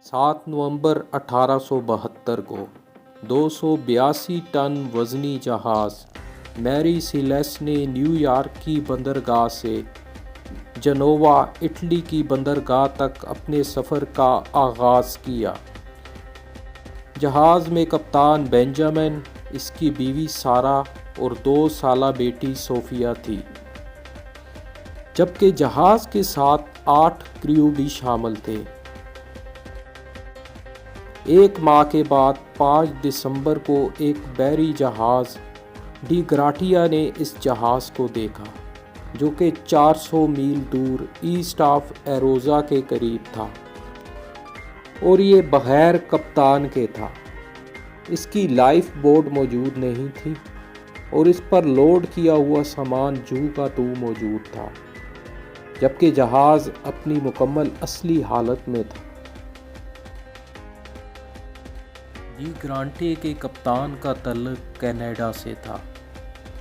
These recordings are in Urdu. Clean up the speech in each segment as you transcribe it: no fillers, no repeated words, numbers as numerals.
7 نومبر 1872 کو 282 ٹن وزنی جہاز میری سیلیس نے نیو یارک کی بندرگاہ سے جنوبا اٹلی کی بندرگاہ تک اپنے سفر کا آغاز کیا۔ جہاز میں کپتان بینجامن، اس کی بیوی سارہ اور 2 سالہ بیٹی صوفیہ تھی، جبکہ جہاز کے ساتھ 8 کریو بھی شامل تھے۔ 1 ماہ کے بعد 5 دسمبر کو ایک بحری جہاز ڈی گراٹیا نے اس جہاز کو دیکھا، جو کہ 400 میل دور ایسٹ آف ایروزا کے قریب تھا اور یہ بغیر کپتان کے تھا۔ اس کی لائف بوٹ موجود نہیں تھی اور اس پر لوڈ کیا ہوا سامان جو کا تو موجود تھا، جبکہ جہاز اپنی مکمل اصلی حالت میں تھا۔ ڈی گرانٹے کے کپتان کا تعلق کینیڈا سے تھا۔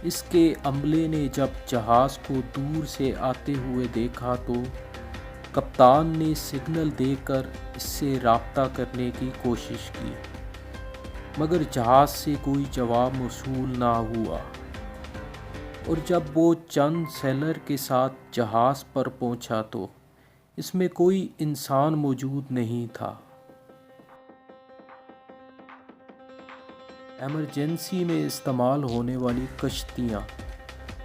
اس کے عملے نے جب جہاز کو دور سے آتے ہوئے دیکھا تو کپتان نے سگنل دے کر اس سے رابطہ کرنے کی کوشش کی، مگر جہاز سے کوئی جواب موصول نہ ہوا، اور جب وہ چند سیلر کے ساتھ جہاز پر پہنچا تو اس میں کوئی انسان موجود نہیں تھا۔ ایمرجنسی میں استعمال ہونے والی کشتیاں،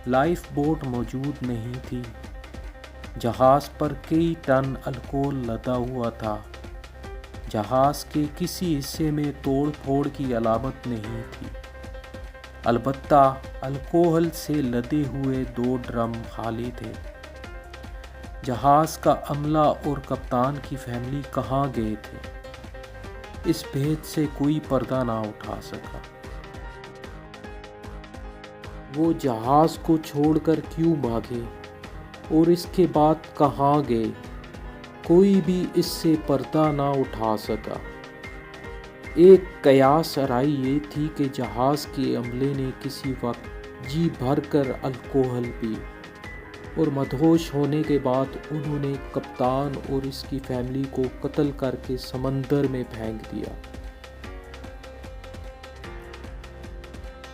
لائف بوٹ موجود نہیں تھی۔ جہاز پر کئی ٹن الکوہل لدا ہوا تھا۔ جہاز کے کسی حصے میں توڑ پھوڑ کی علامت نہیں تھی، البتہ الکوہل سے لدے ہوئے 2 ڈرم خالی تھے۔ جہاز کا عملہ اور کپتان کی فیملی کہاں گئے تھے، اس بھید سے کوئی پردہ نہ اٹھا سکا۔ وہ جہاز کو چھوڑ کر کیوں بھاگے اور اس کے بعد کہاں گئے، کوئی بھی اس سے پردہ نہ اٹھا سکا۔ ایک قیاس آرائی یہ تھی کہ جہاز کے عملے نے کسی وقت جی بھر کر الکوہل پی اور مدہوش ہونے کے بعد انہوں نے کپتان اور اس کی فیملی کو قتل کر کے سمندر میں پھینک دیا۔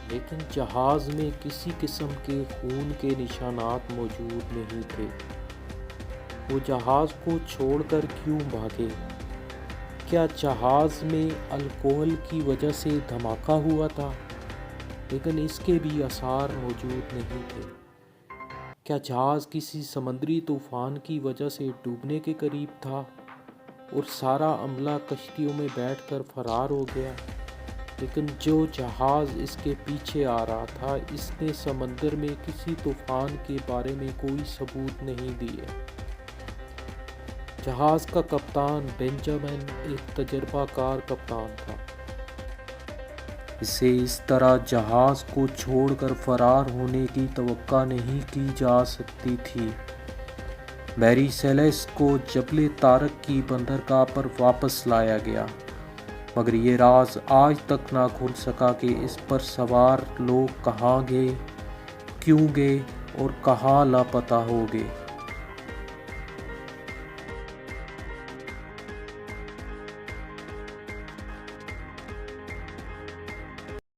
لیکن جہاز میں کسی قسم کے خون کے نشانات موجود نہیں تھے۔ وہ جہاز کو چھوڑ کر کیوں بھاگے؟ کیا جہاز میں الکوہل کی وجہ سے دھماکہ ہوا تھا؟ لیکن اس کے بھی آثار موجود نہیں تھے۔ کیا جہاز کسی سمندری طوفان کی وجہ سے ڈوبنے کے قریب تھا اور سارا عملہ کشتیوں میں بیٹھ کر فرار ہو گیا؟ لیکن جو جہاز اس کے پیچھے آ رہا تھا، اس نے سمندر میں کسی طوفان کے بارے میں کوئی ثبوت نہیں دیے۔ جہاز کا کپتان بینجامن ایک تجربہ کار کپتان تھا۔ اسے اس طرح جہاز کو چھوڑ کر فرار ہونے کی توقع نہیں کی جا سکتی تھی۔ میری سیلیس کو جبل طارق کی بندرگاہ پر واپس لایا گیا، مگر یہ راز آج تک نہ کھل سکا کہ اس پر سوار لوگ کہاں گئے، کیوں گئے اور کہاں لاپتہ ہو گئے۔